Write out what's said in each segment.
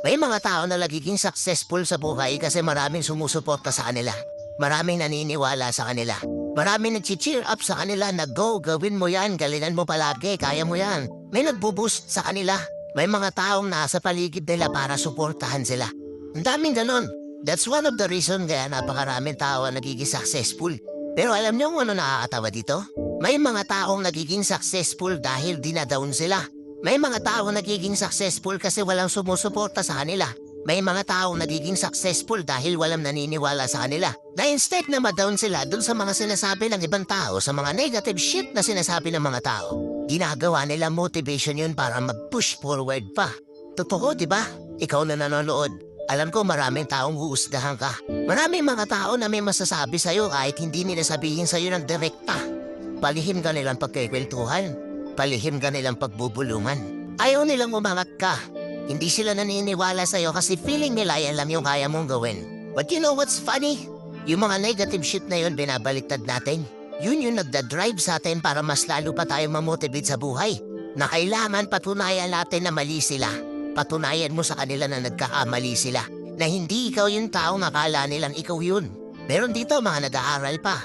May mga tao na nagiging successful sa buhay kasi maraming sumusuporta sa kanila. Maraming naniniwala sa kanila. Maraming nag-cheer up sa kanila na go, gawin mo yan, galingan mo palagi, kaya mo yan. May nagbo-boost sa kanila. May mga taong nasa paligid nila para suportahan sila. Ang daming ganon. That's one of the reason kaya napakaraming tao ang nagiging successful. Pero alam niyo kung ano nakakatawa dito? May mga taong nagiging successful dahil dinadown sila. May mga taong nagiging successful kasi walang sumusuporta sa kanila. May mga taong nagiging successful dahil walang naniniwala sa kanila. Na instead na ma-down sila dun sa mga sinasabi ng ibang tao, sa mga negative shit na sinasabi ng mga tao, ginagawa nila motivation yun para mag-push forward pa. Totoo, di ba? Ikaw na nanonood. Alam ko maraming taong huusgahan ka. Maraming mga tao na may masasabi sa'yo kahit hindi nila sabihin sa'yo ng direkta. Palihim ka nilang pagkikwentuhan. Palihim ka nilang pagbubulungan. Ayaw nilang umangat ka. Hindi sila naniniwala sa'yo kasi feeling nila ay alam yung kaya mong gawin. But you know what's funny? Yung mga negative shit na yun binabaliktad natin. Yun yung nagda-drive sa atin para mas lalo pa tayo mamotivate sa buhay. Na kailangan patunayan natin na mali sila. Patunayan mo sa kanila na nagkakamali sila. Na hindi ikaw yung taong akala nilang ikaw yun. Meron dito mga nag-aaral pa.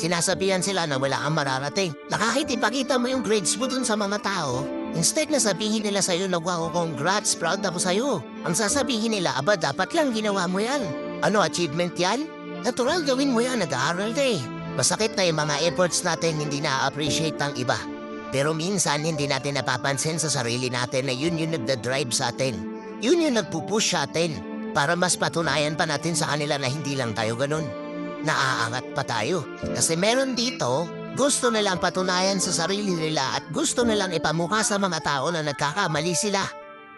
Sinasabihan sila na wala kang mararating. Na kahit ipakita mo yung grades mo dun sa mga tao, instead na sabihin nila sa'yo na wow, congrats, proud ako sa'yo. Ang sasabihin nila, aba dapat lang ginawa mo yan. Ano achievement yan? Natural gawin mo yan, nag-aaral ka eh. Masakit na yung mga efforts natin hindi na-appreciate ng iba. Pero minsan hindi natin napapansin sa sarili natin na yun yung nagda-drive sa atin. Yun yung nagpupush sa atin para mas patunayan pa natin sa kanila na hindi lang tayo ganun. Naaangat pa tayo. Kasi meron dito, gusto nilang patunayan sa sarili nila at gusto nilang ipamukha sa mga tao na nagkakamali sila.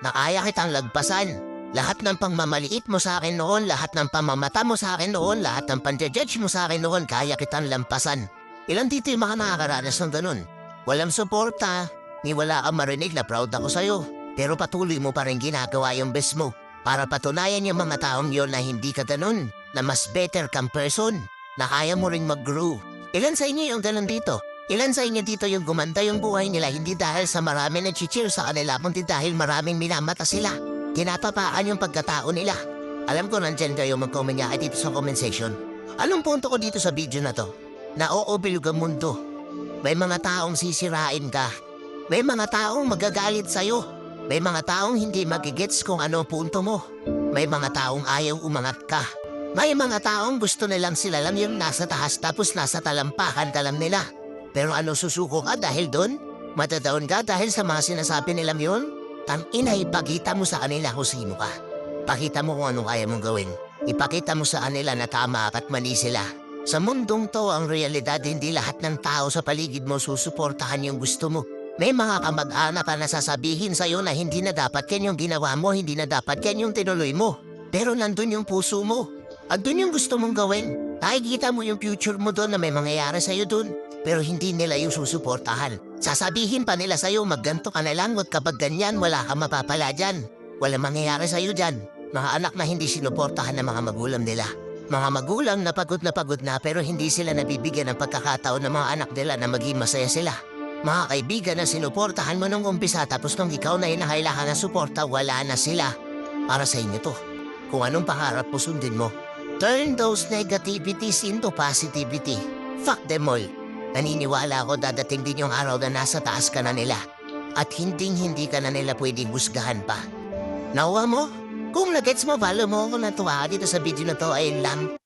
Na kaya kitang lagpasan. Lahat ng pangmamaliit mo sa akin noon, lahat ng pamamata mo sa akin noon, lahat ng panja-judge mo sa akin noon, kaya kitang lampasan. Ilan dito yung mga nakakaranas ng ganun? Walang suporta, ni wala kang marinig na proud ako sa'yo. Pero patuloy mo pa rin ginagawa yung best mo para patunayan yung mga taong yon na hindi ka ganun, na mas better kang person, na kaya mo rin mag-grow. Ilan sa inyo yung ganun dito? Ilan sa inyo dito yung gumanda yung buhay nila hindi dahil sa maraming nag-cheer sa kanila, kundi dahil maraming minamata sila. Tinatapaan yung pagkatao nila. Alam ko nandyan kayo mag-comment niya dito sa comment section. Anong punto ko dito sa video na to? Na-oobilog ang mundo. May mga taong sisirain ka. May mga taong magagalit sa'yo. May mga taong hindi magigets kung ano punto mo. May mga taong ayaw umangat ka. May mga taong gusto nilang sila lang yung nasa taas tapos nasa talampakan ka lang nila. Pero ano susuko ka dahil doon? Matadaon ka dahil sa mga sinasabi nilang yun? Tangina, ipakita mo sa kanila kung sino ka. Pakita mo kung ano kaya mong gawin. Ipakita mo sa kanila na tama at mali sila. Sa mundong to, ang realidad hindi lahat ng tao sa paligid mo susuportahan yung gusto mo. May mga kamag-anak ka na sasabihin sa'yo na hindi na dapat yan yung ginawa mo, hindi na dapat yan yung tinuloy mo. Pero nandun yung puso mo. Andun yung gusto mong gawin. Nakikita mo yung future mo doon na may mangyayari sa'yo doon. Pero hindi nila yung susuportahan. Sasabihin pa nila sa'yo magganto ka na lang at kapag ganyan wala kang mapapala dyan. Wala mangyayari sa'yo dyan. Mga anak na hindi sinuportahan ng mga magulang nila. Mga magulang na pagod na pero hindi sila nabibigyan ng pagkakataon ng mga anak nila na maging masaya sila. Mga kaibigan na sinuportahan mo nung umpisa tapos nung ikaw na inakailangan ng suporta, wala na sila. Para sa inyo to. Kung anong pangarap mo sundin mo. Turn those negativities into positivity. Fuck them all. Naniniwala ako dadating din yung araw na nasa taas ka na nila. At hindi ka na nila pwedeng husgahan pa. Nakuha mo? Kung nagets mo, follow mo ako na tuwa dito sa video na to ay lang.